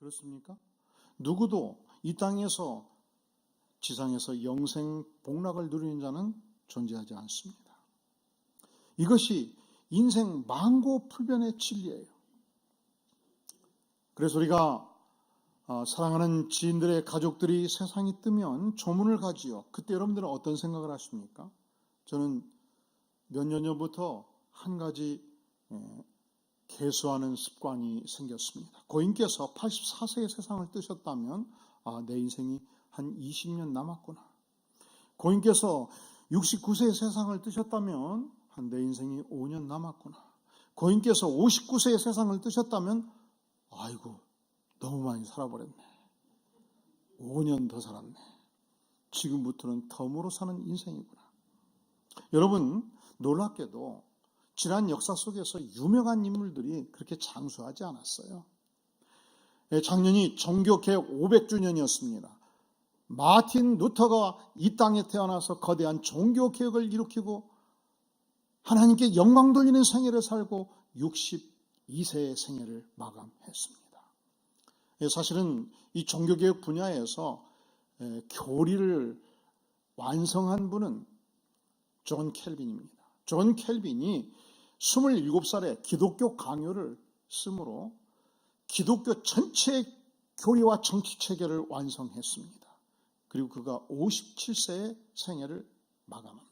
그렇습니까? 누구도 이 땅에서 지상에서 영생 복락을 누리는 자는 존재하지 않습니다. 이것이 인생 만고불변의 진리예요. 그래서 우리가 사랑하는 지인들의 가족들이 세상이 뜨면 조문을 가지요. 그때 여러분들은 어떤 생각을 하십니까? 저는 몇 년 전부터 한 가지 계수하는 습관이 생겼습니다. 고인께서 84세의 세상을 뜨셨다면 내 인생이 한 20년 남았구나. 고인께서 69세의 세상을 뜨셨다면 내 인생이 5년 남았구나. 고인께서 59세의 세상을 뜨셨다면 아이고 너무 많이 살아버렸네. 5년 더 살았네. 지금부터는 덤으로 사는 인생이구나. 여러분, 놀랍게도 지난 역사 속에서 유명한 인물들이 그렇게 장수하지 않았어요. 작년이 종교개혁 500주년이었습니다. 마틴 루터가 이 땅에 태어나서 거대한 종교개혁을 일으키고 하나님께 영광 돌리는 생애를 살고 62세의 생애를 마감했습니다. 사실은 이 종교개혁 분야에서 교리를 완성한 분은 존 켈빈입니다. 존 켈빈이 27살에 기독교 강요를 쓰므로 기독교 전체의 교리와 정치 체계를 완성했습니다. 그리고 그가 57세의 생애를 마감합니다.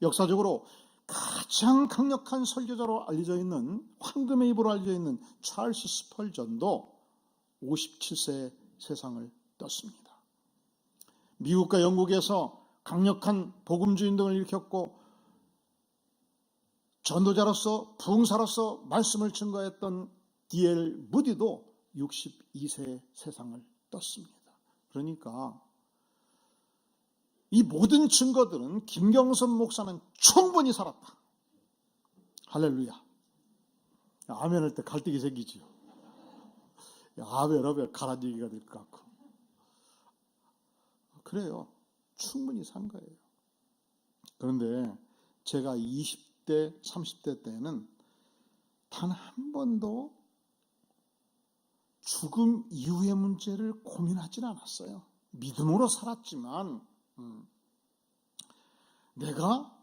역사적으로 가장 강력한 설교자로 알려져 있는 황금의 입으로 알려져 있는 찰스 스펄전도 57세의 세상을 떴습니다. 미국과 영국에서 강력한 복음주의 운동을 일으켰고 전도자로서 부흥사로서 말씀을 증거했던 D.L. 무디도 62세의 세상을 떴습니다. 그러니까 이 모든 증거들은 김경선 목사는 충분히 살았다. 할렐루야. 아멘 할 때 갈등이 생기지요. 아벨 가라지기가 될 것 같고. 그래요. 충분히 산 거예요. 그런데 제가 20대, 30대 때는 단 한 번도 죽음 이후의 문제를 고민하지는 않았어요. 믿음으로 살았지만 내가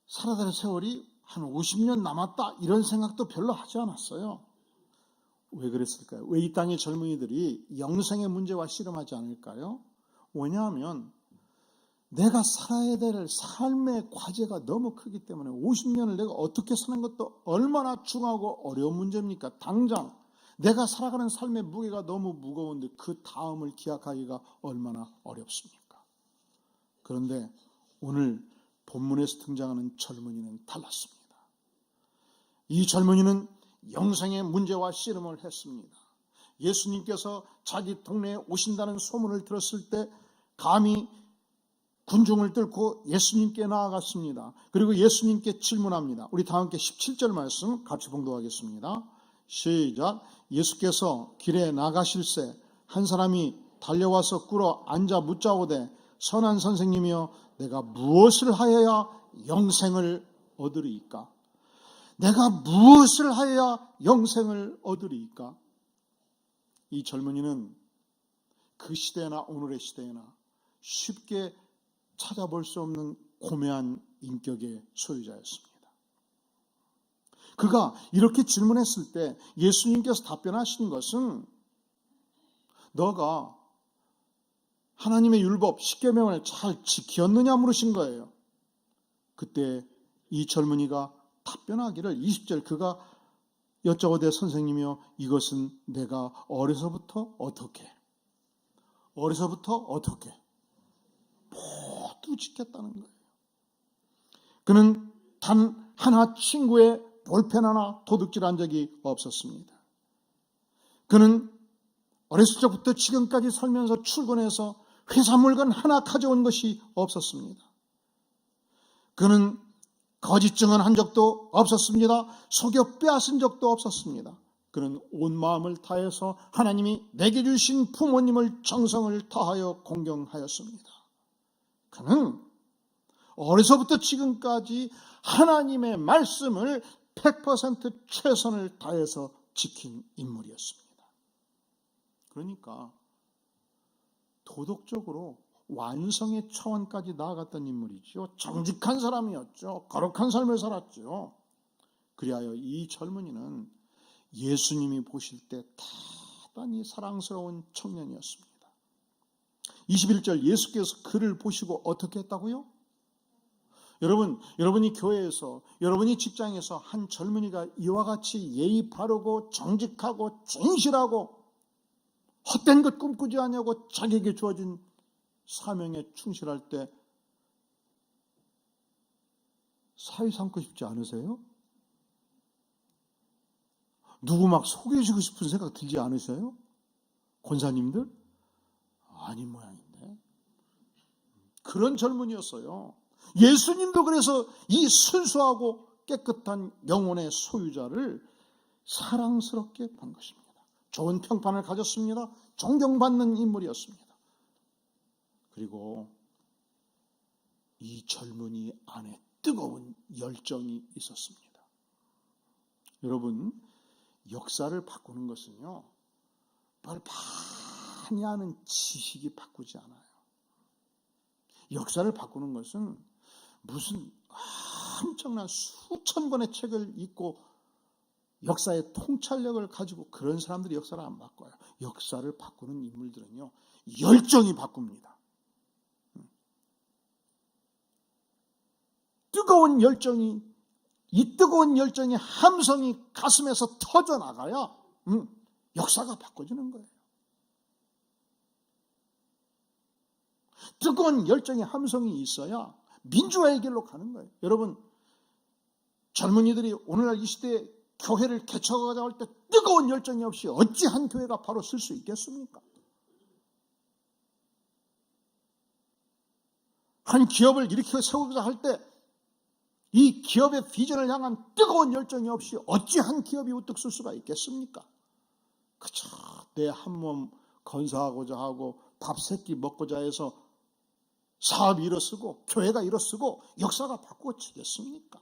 살아야 될 세월이 한 50년 남았다 이런 생각도 별로 하지 않았어요. 왜 그랬을까요? 왜 이 땅의 젊은이들이 영생의 문제와 씨름하지 않을까요? 왜냐하면 내가 살아야 될 삶의 과제가 너무 크기 때문에 50년을 내가 어떻게 사는 것도 얼마나 중요하고 어려운 문제입니까? 당장 내가 살아가는 삶의 무게가 너무 무거운데 그 다음을 기약하기가 얼마나 어렵습니까? 그런데 오늘 본문에서 등장하는 젊은이는 달랐습니다. 이 젊은이는 영생의 문제와 씨름을 했습니다. 예수님께서 자기 동네에 오신다는 소문을 들었을 때 감히 군중을 뚫고 예수님께 나아갔습니다. 그리고 예수님께 질문합니다. 우리 다 함께 17절 말씀 같이 봉독하겠습니다. 시작. 예수께서 길에 나가실새 한 사람이 달려와서 꿇어 앉아 묻자오되 선한 선생님이여 내가 무엇을 하여야 영생을 얻으리이까? 내가 무엇을 하여야 영생을 얻으리이까? 이 젊은이는 그 시대나 오늘의 시대에나 쉽게 찾아볼 수 없는 고매한 인격의 소유자였습니다. 그가 이렇게 질문했을 때 예수님께서 답변하신 것은 너가 하나님의 율법 10계명을 잘 지켰느냐 물으신 거예요. 그때 이 젊은이가 답변하기를 20절 그가 여쭤보되 선생님이여 이것은 내가 어려서부터 어떻게 모두 지켰다는 거예요. 그는 단 하나 친구의 볼펜 하나 도둑질한 적이 없었습니다. 그는 어렸을 적부터 지금까지 살면서 출근해서 회사 물건 하나 가져온 것이 없었습니다. 그는 거짓 증언한 적도 없었습니다. 속여 빼앗은 적도 없었습니다. 그는 온 마음을 다해서 하나님이 내게 주신 부모님을 정성을 다하여 공경하였습니다. 그는 어려서부터 지금까지 하나님의 말씀을 100% 최선을 다해서 지킨 인물이었습니다. 그러니까 도덕적으로 완성의 차원까지 나아갔던 인물이죠. 정직한 사람이었죠. 거룩한 삶을 살았죠. 그리하여 이 젊은이는 예수님이 보실 때 대단히 사랑스러운 청년이었습니다. 21절 예수께서 그를 보시고 어떻게 했다고요? 여러분이 교회에서, 여러분이 직장에서 한 젊은이가 이와 같이 예의 바르고 정직하고 진실하고 헛된 것 꿈꾸지 않냐고 자기에게 주어진 사명에 충실할 때 사위 삼고 싶지 않으세요? 누구 막 속여주고 싶은 생각 들지 않으세요? 권사님들? 아닌 모양인데. 그런 젊은이였어요. 예수님도 그래서 이 순수하고 깨끗한 영혼의 소유자를 사랑스럽게 본 것입니다. 좋은 평판을 가졌습니다. 존경받는 인물이었습니다. 그리고 이 젊은이 안에 뜨거운 열정이 있었습니다. 여러분, 역사를 바꾸는 것은요, 뭘 많이 아는 지식이 바꾸지 않아요. 역사를 바꾸는 것은 무슨 엄청난 수천 권의 책을 읽고 역사의 통찰력을 가지고 그런 사람들이 역사를 안 바꿔요. 역사를 바꾸는 인물들은요, 열정이 바꿉니다. 뜨거운 열정이, 이 뜨거운 열정의 함성이 가슴에서 터져나가야 역사가 바꿔지는 거예요. 뜨거운 열정의 함성이 있어야 민주화의 길로 가는 거예요. 여러분, 젊은이들이 오늘날 이 시대에 교회를 개척하고자 할 때 뜨거운 열정이 없이 어찌한 교회가 바로 쓸 수 있겠습니까? 한 기업을 일으켜 세우고자 할 때 이 기업의 비전을 향한 뜨거운 열정이 없이 어찌한 기업이 우뚝 설 수가 있겠습니까? 그쵸, 내 한 몸 건사하고자 하고 밥 세끼 먹고자 해서 사업이 일어서고 교회가 일어서고 역사가 바꿔지겠습니까?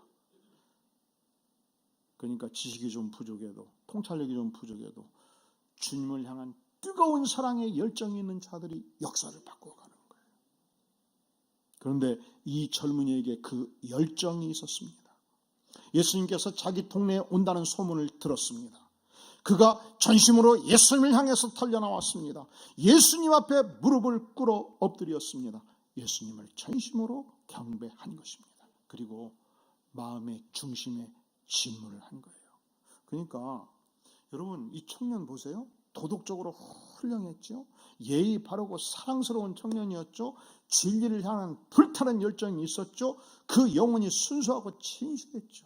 그러니까 지식이 좀 부족해도, 통찰력이 좀 부족해도 주님을 향한 뜨거운 사랑의 열정이 있는 자들이 역사를 바꿔가는 거예요. 그런데 이 젊은이에게 그 열정이 있었습니다. 예수님께서 자기 동네에 온다는 소문을 들었습니다. 그가 전심으로 예수님을 향해서 달려나왔습니다. 예수님 앞에 무릎을 꿇어 엎드렸습니다. 예수님을 전심으로 경배한 것입니다. 그리고 마음의 중심에 진물을 한 거예요. 그러니까 여러분, 이 청년 보세요. 도덕적으로 훌륭했죠. 예의 바르고 사랑스러운 청년이었죠. 진리를 향한 불타는 열정이 있었죠. 그 영혼이 순수하고 진실했죠.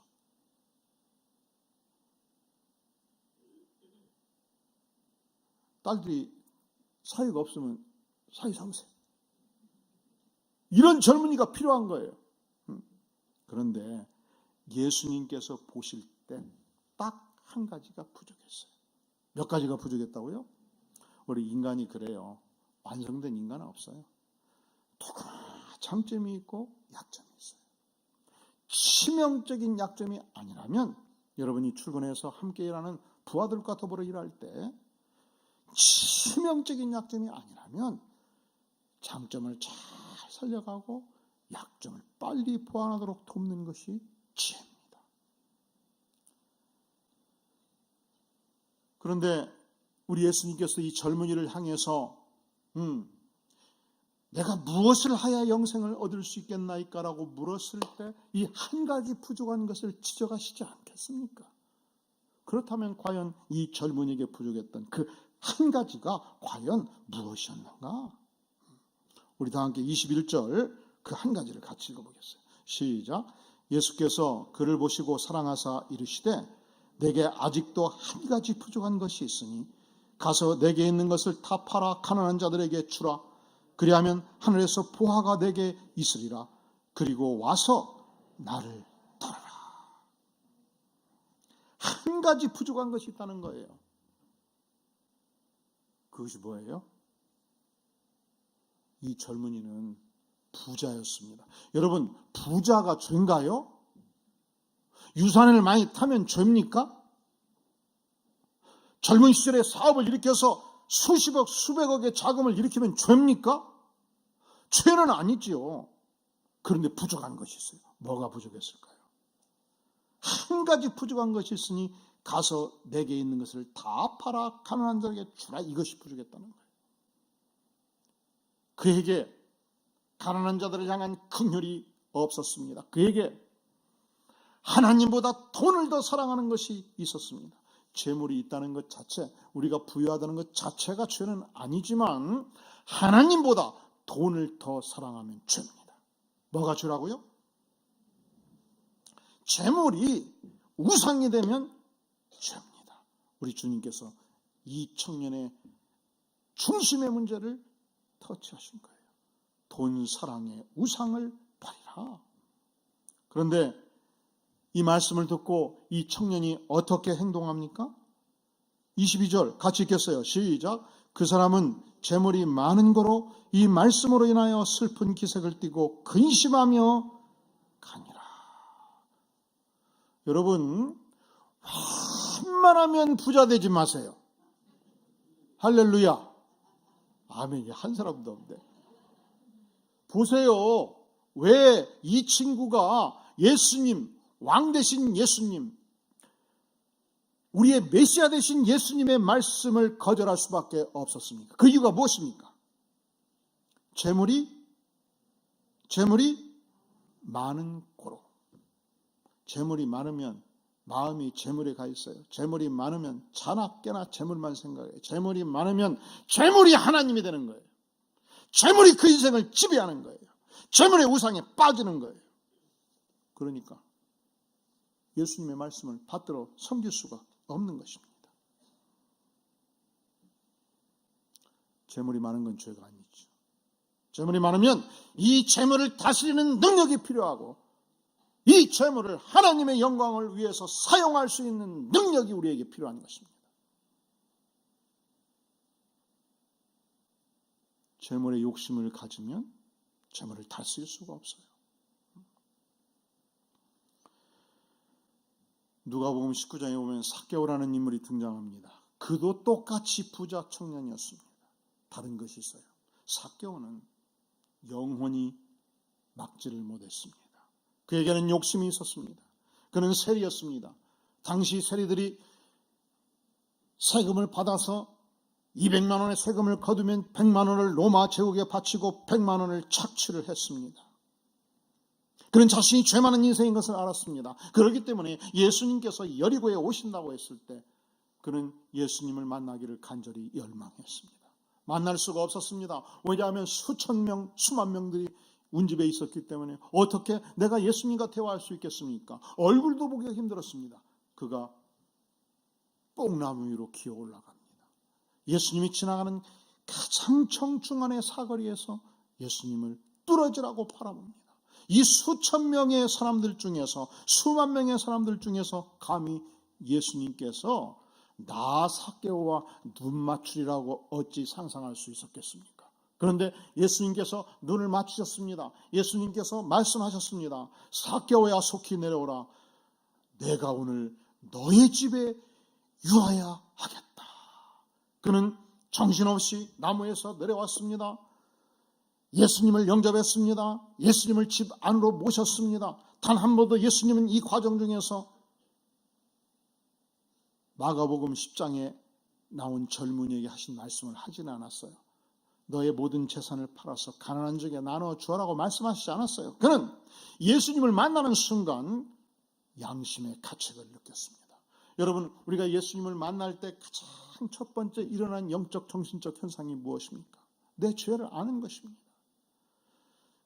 딸들이 사위가 없으면 사위 삼세. 이런 젊은이가 필요한 거예요. 그런데 예수님께서 보실 때 딱 한 가지가 부족했어요. 몇 가지가 부족했다고요? 우리 인간이 그래요. 완성된 인간은 없어요. 누구나 장점이 있고 약점이 있어요. 치명적인 약점이 아니라면 여러분이 출근해서 함께 일하는 부하들과 더불어 일할 때 치명적인 약점이 아니라면 장점을 잘 살려가고 약점을 빨리 보완하도록 돕는 것이 지혜입니다. 그런데 우리 예수님께서 이 젊은이를 향해서 내가 무엇을 하야 영생을 얻을 수 있겠나이까라고 물었을 때 이 한 가지 부족한 것을 지적하시지 않겠습니까? 그렇다면 과연 이 젊은이에게 부족했던 그 한 가지가 과연 무엇이었는가? 우리 다 함께 21절 그 한 가지를 같이 읽어보겠어요. 시작. 예수께서 그를 보시고 사랑하사 이르시되 내게 아직도 한 가지 부족한 것이 있으니 가서 내게 있는 것을 다 팔아 가난한 자들에게 주라. 그리하면 하늘에서 보화가 내게 있으리라. 그리고 와서 나를 따르라. 한 가지 부족한 것이 있다는 거예요. 그것이 뭐예요? 이 젊은이는 부자였습니다. 여러분, 부자가 죄인가요? 유산을 많이 타면 죄입니까? 젊은 시절에 사업을 일으켜서 수십억, 수백억의 자금을 일으키면 죄입니까? 죄는 아니지요. 그런데 부족한 것이 있어요. 뭐가 부족했을까요? 한 가지 부족한 것이 있으니 가서 내게 있는 것을 다 팔아 가난한 자에게 주라. 이것이 부족했다는 거예요. 그에게 가난한 자들을 향한 긍휼이 없었습니다. 그에게 하나님보다 돈을 더 사랑하는 것이 있었습니다. 재물이 있다는 것 자체, 우리가 부유하다는 것 자체가 죄는 아니지만 하나님보다 돈을 더 사랑하면 죄입니다. 뭐가 죄라고요? 재물이 우상이 되면 죄입니다. 우리 주님께서 이 청년의 중심의 문제를 터치하신 거예요. 돈 사랑의 우상을 버리라. 그런데 이 말씀을 듣고 이 청년이 어떻게 행동합니까? 22절 같이 읽겠어요. 시작. 그 사람은 재물이 많은 거로 이 말씀으로 인하여 슬픈 기색을 띠고 근심하며 가니라. 여러분, 웬만하면 부자 되지 마세요. 할렐루야. 아멘이 한 사람도 없는데. 보세요. 왜 이 친구가 예수님, 왕 되신 예수님, 우리의 메시아 되신 예수님의 말씀을 거절할 수밖에 없었습니까? 그 이유가 무엇입니까? 재물이 많은 고로. 재물이 많으면 마음이 재물에 가 있어요. 재물이 많으면 자나 깨나 재물만 생각해요. 재물이 많으면 재물이 하나님이 되는 거예요. 재물이 그 인생을 지배하는 거예요. 재물의 우상에 빠지는 거예요. 그러니까 예수님의 말씀을 받들어 섬길 수가 없는 것입니다. 재물이 많은 건 죄가 아니죠. 재물이 많으면 이 재물을 다스리는 능력이 필요하고 이 재물을 하나님의 영광을 위해서 사용할 수 있는 능력이 우리에게 필요한 것입니다. 재물의 욕심을 가지면 재물을 다스릴 수가 없어요. 누가복음 19장에 보면 삭개오라는 인물이 등장합니다. 그도 똑같이 부자 청년이었습니다. 다른 것이 있어요. 삭개오는 영혼이 막지를 못했습니다. 그에게는 욕심이 있었습니다. 그는 세리였습니다. 당시 세리들이 세금을 받아서 200만 원의 세금을 거두면 100만 원을 로마 제국에 바치고 100만 원을 착취를 했습니다. 그는 자신이 죄 많은 인생인 것을 알았습니다. 그렇기 때문에 예수님께서 여리고에 오신다고 했을 때 그는 예수님을 만나기를 간절히 열망했습니다. 만날 수가 없었습니다. 왜냐하면 수천 명, 수만 명들이 운집에 있었기 때문에 어떻게 내가 예수님과 대화할 수 있겠습니까? 얼굴도 보기가 힘들었습니다. 그가 뽕나무 위로 기어 올라갑니다. 예수님이 지나가는 가장 정중앙의 사거리에서 예수님을 뚫어지라고 바라봅니다. 이 수천 명의 사람들 중에서, 수만 명의 사람들 중에서 감히 예수님께서 나 삭개오와 눈 맞추리라고 어찌 상상할 수 있었겠습니까? 그런데 예수님께서 눈을 맞추셨습니다. 예수님께서 말씀하셨습니다. 삭개오야 속히 내려오라. 내가 오늘 너의 집에 유하야 하겠다. 그는 정신없이 나무에서 내려왔습니다. 예수님을 영접했습니다. 예수님을 집 안으로 모셨습니다. 단 한 번도 예수님은 이 과정 중에서 마가복음 10장에 나온 젊은이에게 하신 말씀을 하지는 않았어요. 너의 모든 재산을 팔아서 가난한 자에게 나눠 주어라고 말씀하시지 않았어요. 그는 예수님을 만나는 순간 양심의 가책을 느꼈습니다. 여러분, 우리가 예수님을 만날 때 가장 첫 번째 일어난 영적 정신적 현상이 무엇입니까? 내 죄를 아는 것입니다.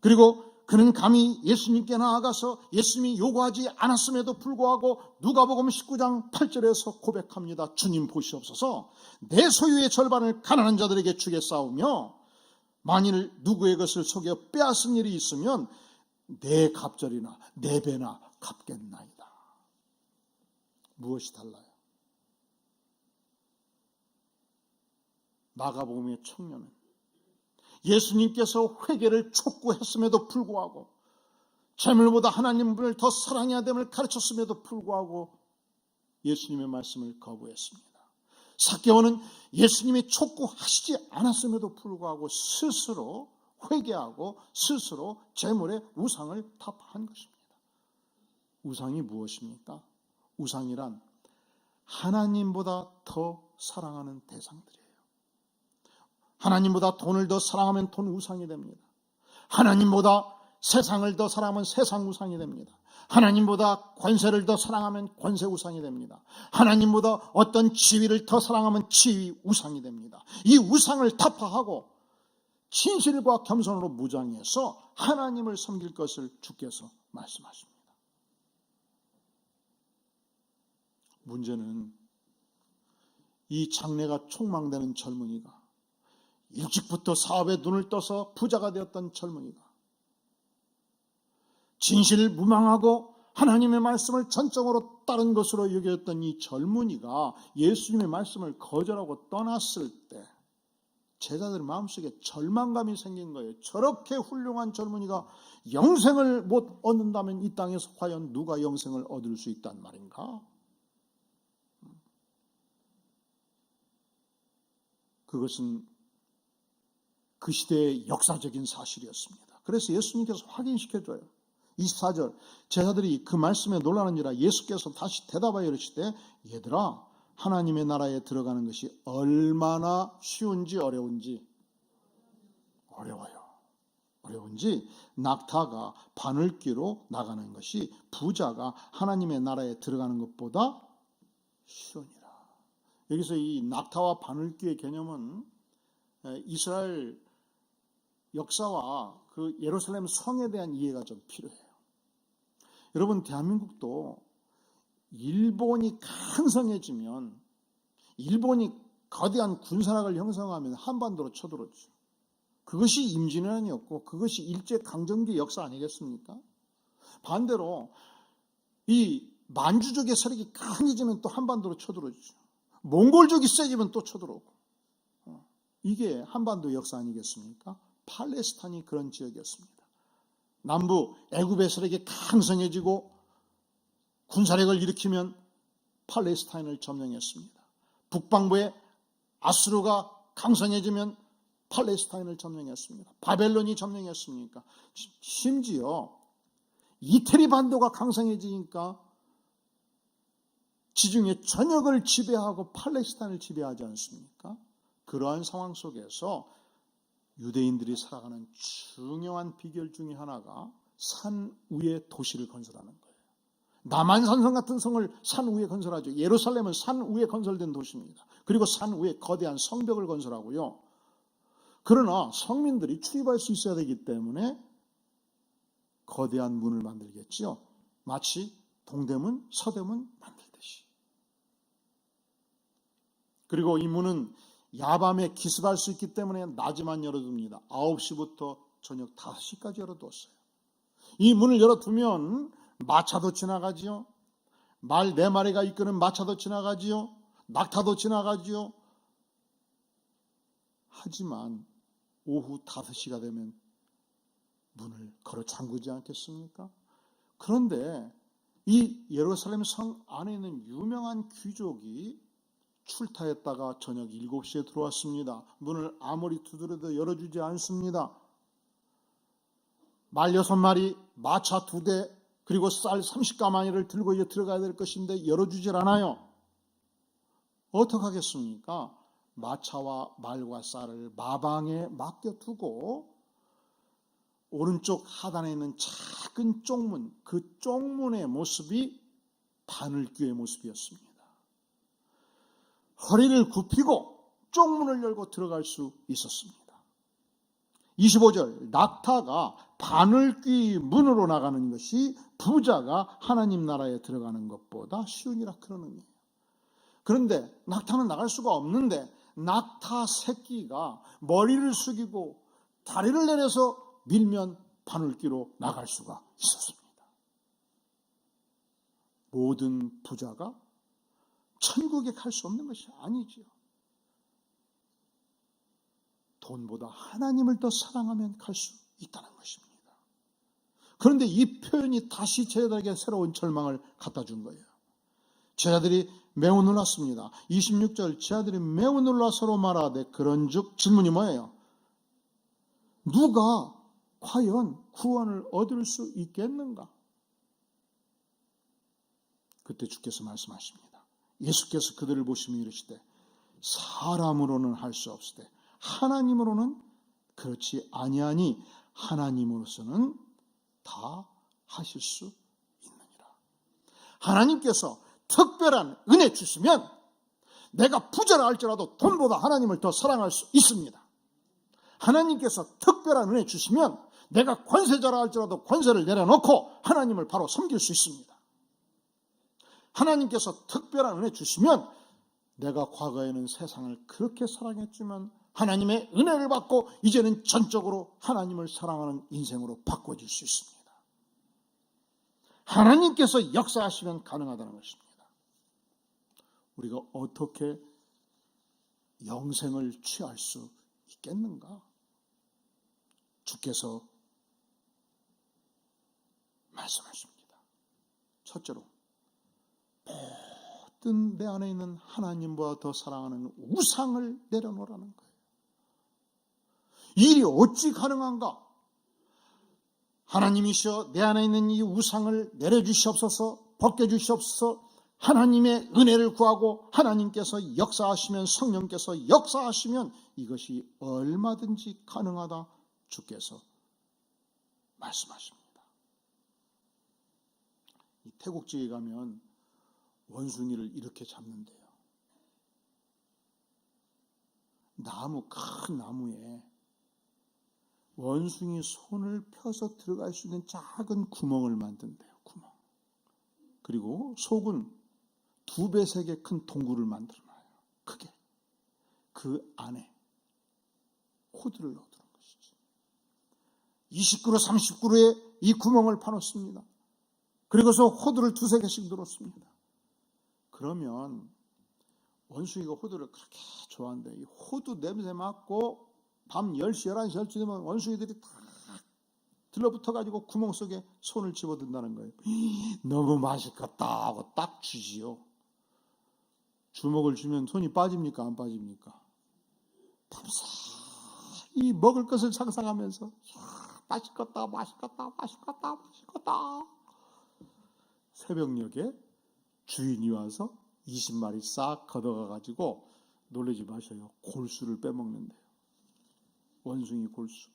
그리고 그는 감히 예수님께 나아가서 예수님이 요구하지 않았음에도 불구하고 누가복음 19장 8절에서 고백합니다. 주님 보시옵소서. 내 소유의 절반을 가난한 자들에게 주겠사오며 만일 누구의 것을 속여 빼앗은 일이 있으면 내 갑절이나 내 배나 갚겠나이다. 무엇이 달라요? 마가복음의 청년은 예수님께서 회개를 촉구했음에도 불구하고 재물보다 하나님을 더 사랑해야 됨을 가르쳤음에도 불구하고 예수님의 말씀을 거부했습니다. 삭개오는 예수님이 촉구하시지 않았음에도 불구하고 스스로 회개하고 스스로 제물의 우상을 타파한 것입니다. 우상이 무엇입니까? 우상이란 하나님보다 더 사랑하는 대상들이에요. 하나님보다 돈을 더 사랑하면 돈 우상이 됩니다. 하나님보다 세상을 더 사랑하면 세상 우상이 됩니다. 하나님보다 권세를 더 사랑하면 권세 우상이 됩니다. 하나님보다 어떤 지위를 더 사랑하면 지위 우상이 됩니다. 이 우상을 타파하고 진실과 겸손으로 무장해서 하나님을 섬길 것을 주께서 말씀하십니다. 문제는 이 장래가 촉망되는 젊은이가, 일찍부터 사업에 눈을 떠서 부자가 되었던 젊은이가, 진실을 무망하고 하나님의 말씀을 전적으로 따른 것으로 여겼던 이 젊은이가 예수님의 말씀을 거절하고 떠났을 때 제자들 마음속에 절망감이 생긴 거예요. 저렇게 훌륭한 젊은이가 영생을 못 얻는다면 이 땅에서 과연 누가 영생을 얻을 수 있단 말인가? 그것은 그 시대의 역사적인 사실이었습니다. 그래서 예수님께서 확인시켜줘요. 24절, 제자들이 그 말씀에 놀라는지라 예수께서 다시 대답하여 이르시되, 얘들아, 하나님의 나라에 들어가는 것이 얼마나 쉬운지 어려운지, 어려운지 낙타가 바늘귀로 나가는 것이 부자가 하나님의 나라에 들어가는 것보다 쉬우니라. 여기서 이 낙타와 바늘귀의 개념은 이스라엘 역사와 그 예루살렘 성에 대한 이해가 좀 필요해요. 여러분, 대한민국도 일본이 강성해지면, 일본이 거대한 군사력을 형성하면 한반도로 쳐들어오죠. 그것이 임진왜란이었고 그것이 일제강점기 역사 아니겠습니까? 반대로 이 만주족의 세력이 강해지면 또 한반도로 쳐들어오죠. 몽골족이 세지면 또 쳐들어오고. 이게 한반도 역사 아니겠습니까? 팔레스타인이 그런 지역이었습니다. 남부 애굽의 세력이 강성해지고 군사력을 일으키면 팔레스타인을 점령했습니다. 북방부의 아수르가 강성해지면 팔레스타인을 점령했습니다. 바벨론이 점령했습니까? 심지어 이태리 반도가 강성해지니까 지중해 전역을 지배하고 팔레스타인을 지배하지 않습니까? 그러한 상황 속에서 유대인들이 살아가는 중요한 비결 중에 하나가 산 위에 도시를 건설하는 거예요. 남한산성 같은 성을 산 위에 건설하죠. 예루살렘은 산 위에 건설된 도시입니다. 그리고 산 위에 거대한 성벽을 건설하고요. 그러나 성민들이 출입할 수 있어야 되기 때문에 거대한 문을 만들겠죠. 마치 동대문, 서대문 만들듯이. 그리고 이 문은 야밤에 기습할 수 있기 때문에 낮에만 열어둡니다. 9시부터 저녁 5시까지 열어두었어요. 이 문을 열어두면 마차도 지나가지요. 말 4마리가 이끄는 마차도 지나가지요. 낙타도 지나가지요. 하지만 오후 5시가 되면 문을 걸어 잠그지 않겠습니까? 그런데 이 예루살렘 성 안에 있는 유명한 귀족이 출타했다가 저녁 7시에 들어왔습니다. 문을 아무리 두드려도 열어주지 않습니다. 말 6마리, 마차 2대, 그리고 쌀 30가마니를 들고 이제 들어가야 될 것인데 열어주질 않아요. 어떡하겠습니까? 마차와 말과 쌀을 마방에 맡겨두고 오른쪽 하단에 있는 작은 쪽문, 그 쪽문의 모습이 바늘귀의 모습이었습니다. 허리를 굽히고 쪽문을 열고 들어갈 수 있었습니다. 25절, 낙타가 바늘귀 문으로 나가는 것이 부자가 하나님 나라에 들어가는 것보다 쉬우니라 그러는 거예요. 그런데 낙타는 나갈 수가 없는데 낙타 새끼가 머리를 숙이고 다리를 내려서 밀면 바늘귀로 나갈 수가 있었습니다. 모든 부자가 천국에 갈 수 없는 것이 아니지요. 돈보다 하나님을 더 사랑하면 갈 수 있다는 것입니다. 그런데 이 표현이 다시 제자들에게 새로운 절망을 갖다 준 거예요. 제자들이 매우 놀랐습니다. 26절 제 아들이 매우 놀라 서로 말하되 그런즉 질문이 뭐예요? 누가 과연 구원을 얻을 수 있겠는가? 그때 주께서 말씀하십니다. 예수께서 그들을 보시며 이르시되 사람으로는 할 수 없으되 하나님으로는 그렇지 아니하니 하나님으로서는 다 하실 수 있느니라. 하나님께서 특별한 은혜 주시면 내가 부자랄지라도 돈보다 하나님을 더 사랑할 수 있습니다. 하나님께서 특별한 은혜 주시면 내가 권세자라 할지라도 권세를 내려놓고 하나님을 바로 섬길 수 있습니다. 하나님께서 특별한 은혜 주시면 내가 과거에는 세상을 그렇게 사랑했지만 하나님의 은혜를 받고 이제는 전적으로 하나님을 사랑하는 인생으로 바꿔질 수 있습니다. 하나님께서 역사하시면 가능하다는 것입니다. 우리가 어떻게 영생을 취할 수 있겠는가? 주께서 말씀하십니다. 첫째로 모든 내 안에 있는 하나님보다 더 사랑하는 우상을 내려놓으라는 거예요. 이 일이 어찌 가능한가? 하나님이시여 내 안에 있는 이 우상을 내려주시옵소서, 벗겨주시옵소서. 하나님의 은혜를 구하고 하나님께서 역사하시면, 성령께서 역사하시면 이것이 얼마든지 가능하다 주께서 말씀하십니다. 이 태국지에 가면 원숭이를 이렇게 잡는데요. 큰 나무에 원숭이 손을 펴서 들어갈 수 있는 작은 구멍을 만든대요. 구멍. 그리고 속은 2배, 3배 큰 동굴을 만들어놔요. 크게. 그 안에 호두를 넣어두는 것이지. 20그루, 30그루에 이 구멍을 파놓습니다. 그리고서 호두를 2-3개씩 넣었습니다. 그러면 원숭이가 호두를 그렇게 좋아하는데 이 호두 냄새 맡고 밤 10시, 11시, 12시 되면 원숭이들이 다 들러붙어가지고 구멍 속에 손을 집어든다는 거예요. 너무 맛있겠다 하고 딱 주지요. 주먹을 주면 손이 빠집니까? 안 빠집니까? 이 먹을 것을 상상하면서 맛있겠다, 맛있겠다, 맛있겠다, 맛있겠다. 새벽녘에 주인이 와서 20마리 싹 걷어가가지고 놀라지 마셔요. 골수를 빼먹는데요. 원숭이 골수.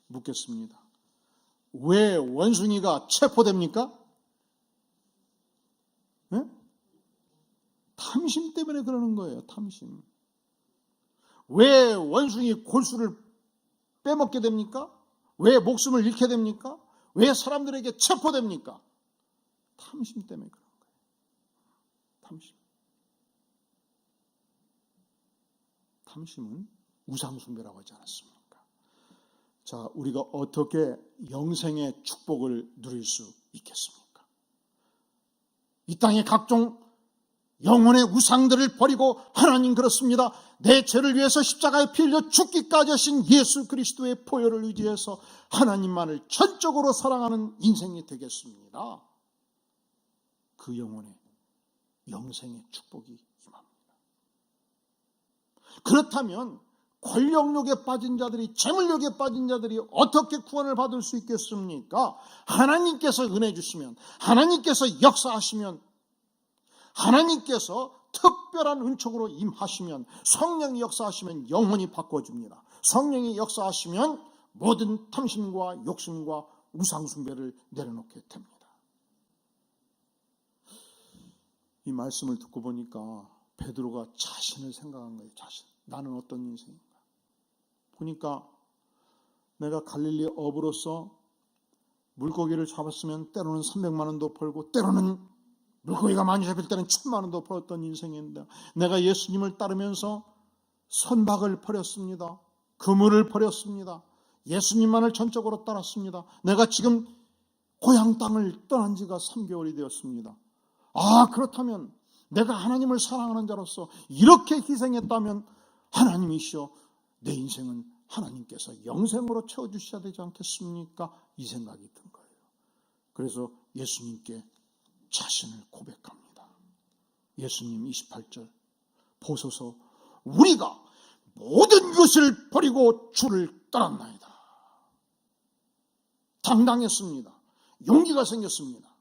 묻겠습니다. 왜 원숭이가 체포됩니까? 네? 탐심 때문에 그러는 거예요. 탐심. 왜 원숭이 골수를 빼먹게 됩니까? 왜 목숨을 잃게 됩니까? 왜 사람들에게 체포됩니까? 탐심 때문에 그런 거예요. 탐심. 탐심은 우상숭배라고 하지 않았습니까? 자, 우리가 어떻게 영생의 축복을 누릴 수 있겠습니까? 이 땅의 각종 영혼의 우상들을 버리고 하나님 그렇습니다. 내 죄를 위해서 십자가에 피 흘려 죽기까지 하신 예수 그리스도의 보혈을 의지해서 하나님만을 전적으로 사랑하는 인생이 되겠습니다. 그 영혼의 영생의 축복이 임합니다. 그렇다면 권력욕에 빠진 자들이, 재물욕에 빠진 자들이 어떻게 구원을 받을 수 있겠습니까? 하나님께서 은혜 주시면, 하나님께서 역사하시면, 하나님께서 특별한 은총으로 임하시면, 성령이 역사하시면 영혼이 바꿔줍니다. 성령이 역사하시면 모든 탐심과 욕심과 우상숭배를 내려놓게 됩니다. 이 말씀을 듣고 보니까 베드로가 자신을 생각한 거예요. 자신. 나는 어떤 인생인가? 보니까 내가 갈릴리 어부로서 물고기를 잡았으면 때로는 300만 원도 벌고 때로는 물고기가 많이 잡힐 때는 1000만 원도 벌었던 인생인데 내가 예수님을 따르면서 선박을 버렸습니다. 그물을 버렸습니다. 예수님만을 전적으로 따랐습니다. 내가 지금 고향 땅을 떠난 지가 3개월이 되었습니다. 그렇다면 내가 하나님을 사랑하는 자로서 이렇게 희생했다면 하나님이시여 내 인생은 하나님께서 영생으로 채워주셔야 되지 않겠습니까? 이 생각이 든 거예요. 그래서 예수님께 자신을 고백합니다. 예수님 28절 보소서 우리가 모든 것을 버리고 주를 따랐나이다. 당당했습니다. 용기가 생겼습니다.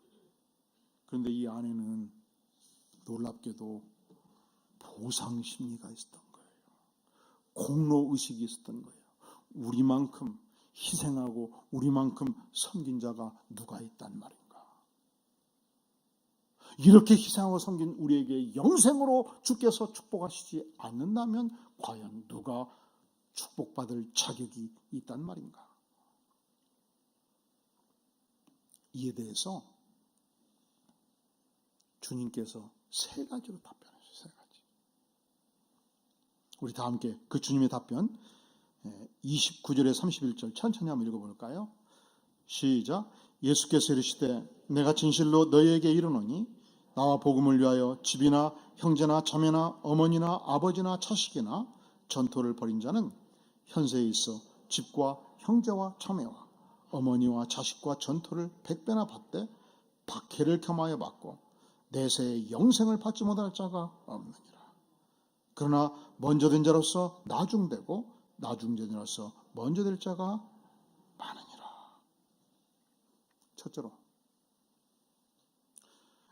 그런데 이 안에는 놀랍게도 보상 심리가 있었던 거예요. 공로 의식이 있었던 거예요. 우리만큼 희생하고 우리만큼 섬긴 자가 누가 있단 말인가. 이렇게 희생하고 섬긴 우리에게 영생으로 주께서 축복하시지 않는다면 과연 누가 축복받을 자격이 있단 말인가. 이에 대해서 주님께서 세 가지로 답변하셨어요. 세 가지. 우리 다 함께 그 주님의 답변 29절에 31절 천천히 한번 읽어볼까요? 시작. 예수께서 이르시되 내가 진실로 너희에게 이르노니 나와 복음을 위하여 집이나 형제나 자매나 어머니나 아버지나 자식이나 전토를 벌인 자는 현세에 있어 집과 형제와 자매와 어머니와 자식과 전토를 100배나 받되 박해를 겸하여 받고 내세에 영생을 받지 못할 자가 없느니라. 그러나 먼저 된 자로서 나중되고 나중된 자로서 먼저 될 자가 많으니라. 첫째로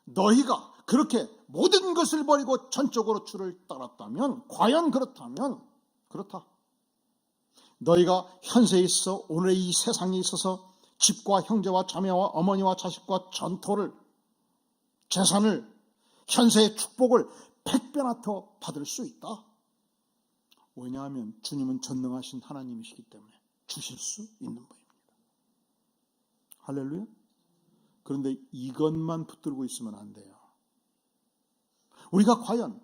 너희가 그렇게 모든 것을 버리고 전적으로 주를 따랐다면 과연 그렇다면 그렇다. 너희가 현세에 있어 오늘의 이 세상에 있어서 집과 형제와 자매와 어머니와 자식과 전토를 재산을 현세의 축복을 100배나 더 받을 수 있다. 왜냐하면 주님은 전능하신 하나님이시기 때문에 주실 수 있는 분입니다. 할렐루야. 그런데 이것만 붙들고 있으면 안 돼요. 우리가 과연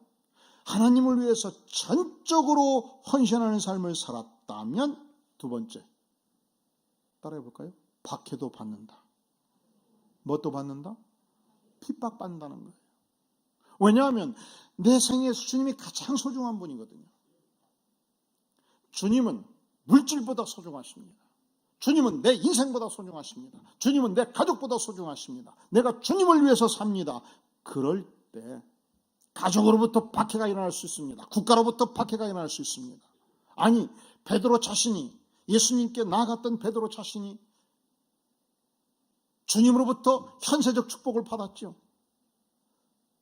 하나님을 위해서 전적으로 헌신하는 삶을 살았다면 두 번째 따라해 볼까요? 박해도 받는다. 뭣도 받는다? 핍박받는다는 거예요. 왜냐하면 내 생애에서 주님이 가장 소중한 분이거든요. 주님은 물질보다 소중하십니다. 주님은 내 인생보다 소중하십니다. 주님은 내 가족보다 소중하십니다. 내가 주님을 위해서 삽니다. 그럴 때 가족으로부터 박해가 일어날 수 있습니다. 국가로부터 박해가 일어날 수 있습니다. 아니, 베드로 자신이 예수님께 나아갔던 베드로 자신이 주님으로부터 현세적 축복을 받았죠.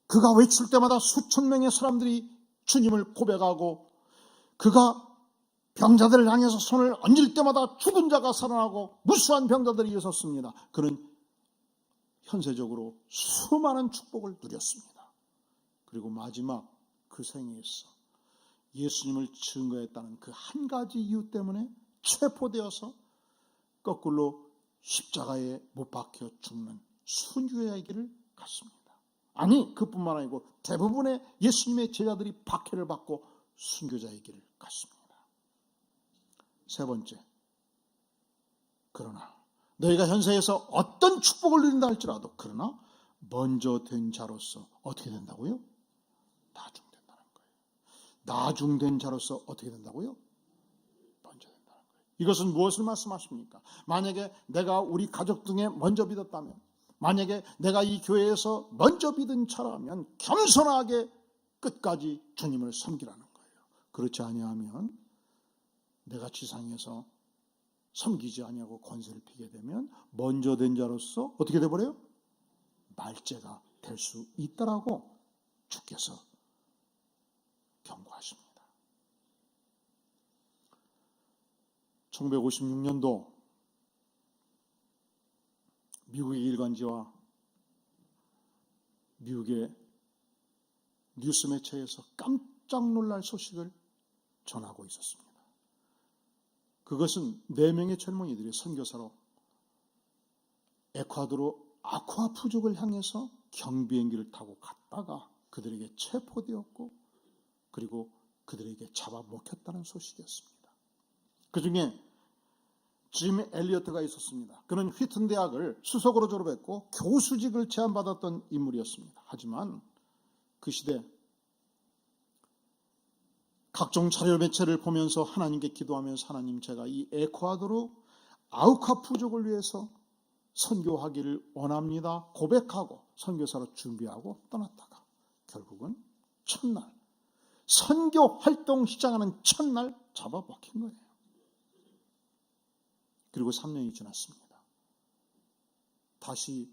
그가 외칠 때마다 수천 명의 사람들이 주님을 고백하고 그가 병자들을 향해서 손을 얹을 때마다 죽은 자가 살아나고 무수한 병자들이 일어섰습니다. 그는 현세적으로 수많은 축복을 누렸습니다. 그리고 마지막 그 생애에서 예수님을 증거했다는 그 한 가지 이유 때문에 체포되어서 거꾸로 십자가에 못 박혀 죽는 순교의 길을 갔습니다. 아니, 그뿐만 아니고 대부분의 예수님의 제자들이 박해를 받고 순교자의 길을 갔습니다. 세 번째, 그러나 너희가 현세에서 어떤 축복을 누린다 할지라도 그러나 먼저 된 자로서 어떻게 된다고요? 나중된다는 거예요. 나중된 자로서 어떻게 된다고요? 먼저 된다는 거예요. 이것은 무엇을 말씀하십니까? 만약에 내가 우리 가족 중에 먼저 믿었다면, 만약에 내가 이 교회에서 먼저 믿은 자라면 겸손하게 끝까지 주님을 섬기라는 거예요. 그렇지 아니하면 내가 지상에서 섬기지 아니하고 권세를 피게 되면 먼저 된 자로서 어떻게 돼버려요? 말죄가 될 수 있다라고 주께서 경고하십니다. 1956년도 미국의 일간지와 미국의 뉴스 매체에서 깜짝 놀랄 소식을 전하고 있었습니다. 그것은 4명의 젊은이들이 선교사로 에콰도르 아쿠아푸족을 향해서 경비행기를 타고 갔다가 그들에게 체포되었고 그리고 그들에게 잡아먹혔다는 소식이었습니다. 그 중에 짐 엘리어트가 있었습니다. 그는 휘튼 대학을 수석으로 졸업했고 교수직을 제안받았던 인물이었습니다. 하지만 그 시대 각종 자료 매체를 보면서 하나님께 기도하면서 하나님, 제가 이 에콰도르 아우카푸족을 위해서 선교하기를 원합니다 고백하고 선교사로 준비하고 떠났다가 결국은 첫날 선교 활동 시작하는 첫날 잡아먹힌 거예요. 그리고 3년이 지났습니다. 다시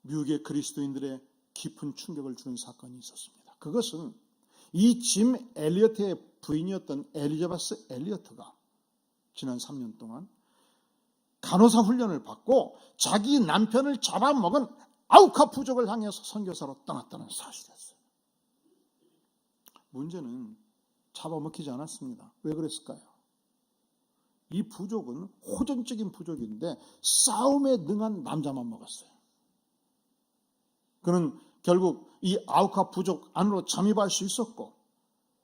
미국의 그리스도인들의 깊은 충격을 주는 사건이 있었습니다. 그것은 이 짐 엘리어트의 부인이었던 엘리자베스 엘리어트가 지난 3년 동안 간호사 훈련을 받고 자기 남편을 잡아먹은 아우카 부족을 향해서 선교사로 떠났다는 사실이었어요. 문제는 잡아먹히지 않았습니다. 왜 그랬을까요? 이 부족은 호전적인 부족인데 싸움에 능한 남자만 먹었어요. 그는 결국 이 아우카 부족 안으로 잠입할 수 있었고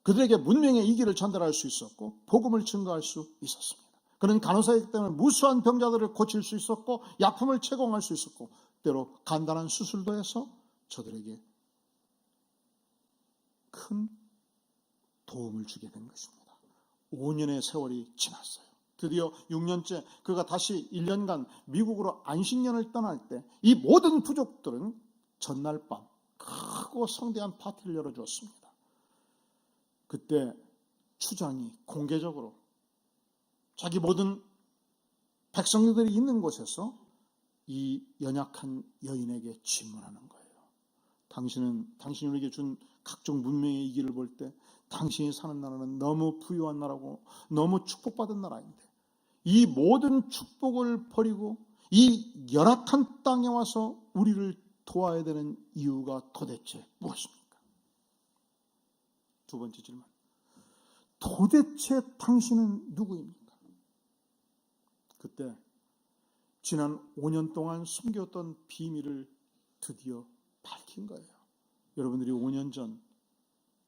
그들에게 문명의 이기를 전달할 수 있었고 복음을 증거할 수 있었습니다. 그는 간호사이기 때문에 무수한 병자들을 고칠 수 있었고 약품을 제공할 수 있었고 때로 간단한 수술도 해서 저들에게 큰 도움을 주게 된 것입니다. 5년의 세월이 지났어요. 드디어 6년째 그가 다시 1년간 미국으로 안식년을 떠날 때 이 모든 부족들은 전날 밤 크고 성대한 파티를 열어주었습니다. 그때 추장이 공개적으로 자기 모든 백성들이 있는 곳에서 이 연약한 여인에게 질문하는 거예요. 당신이 우리에게 준 각종 문명의 이기를 볼 때 당신이 사는 나라는 너무 부유한 나라고 너무 축복받은 나라인데 이 모든 축복을 버리고 이 열악한 땅에 와서 우리를 도와야 되는 이유가 도대체 무엇입니까? 두 번째 질문. 도대체 당신은 누구입니까? 그때 지난 5년 동안 숨겼던 비밀을 드디어 밝힌 거예요. 여러분들이 5년 전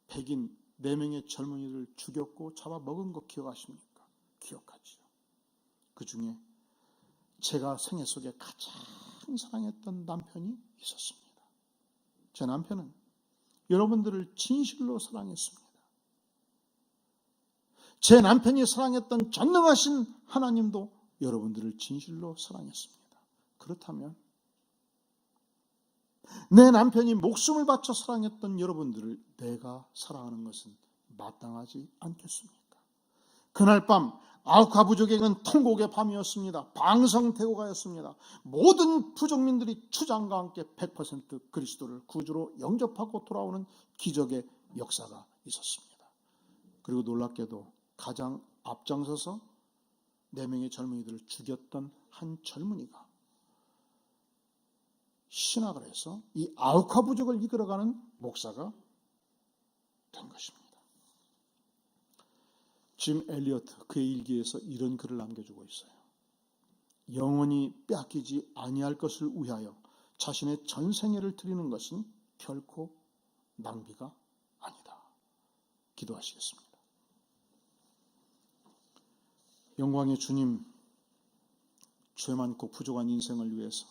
백인 4명의 젊은이를 죽였고 잡아먹은 거 기억하십니까? 기억하지요. 그 중에 제가 생애 속에 가장 사랑했던 남편이 있었습니다. 제 남편은 여러분들을 진실로 사랑했습니다. 제 남편이 사랑했던 전능하신 하나님도 여러분들을 진실로 사랑했습니다. 그렇다면 내 남편이 목숨을 바쳐 사랑했던 여러분들을 내가 사랑하는 것은 마땅하지 않겠습니까? 그날 밤 아우카 부족에게는 통곡의 밤이었습니다. 방성태고가였습니다. 모든 부족민들이 추장과 함께 100% 그리스도를 구주로 영접하고 돌아오는 기적의 역사가 있었습니다. 그리고 놀랍게도 가장 앞장서서 4명의 젊은이들을 죽였던 한 젊은이가 신학을 해서 이 아우카 부족을 이끌어가는 목사가 된 것입니다. 짐 엘리어트 그의 일기에서 이런 글을 남겨주고 있어요. 영원히 빼앗기지 아니할 것을 위하여 자신의 전생애를 드리는 것은 결코 낭비가 아니다. 기도하시겠습니다. 영광의 주님, 죄 많고 부족한 인생을 위해서,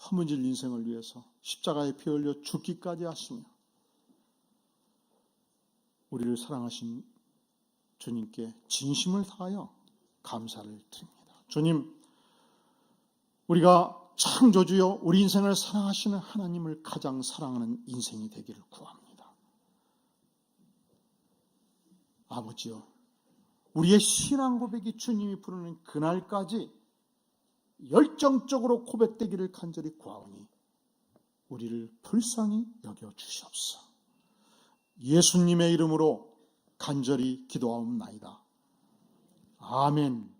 허문질 인생을 위해서 십자가에 피 흘려 죽기까지 하시며 우리를 사랑하신 주님께 진심을 다하여 감사를 드립니다. 주님, 우리가 창조주여 우리 인생을 사랑하시는 하나님을 가장 사랑하는 인생이 되기를 구합니다. 아버지여, 우리의 신앙 고백이 주님이 부르는 그날까지 열정적으로 고백되기를 간절히 구하오니 우리를 불쌍히 여겨 주시옵소서. 예수님의 이름으로 간절히 기도하옵나이다. 아멘.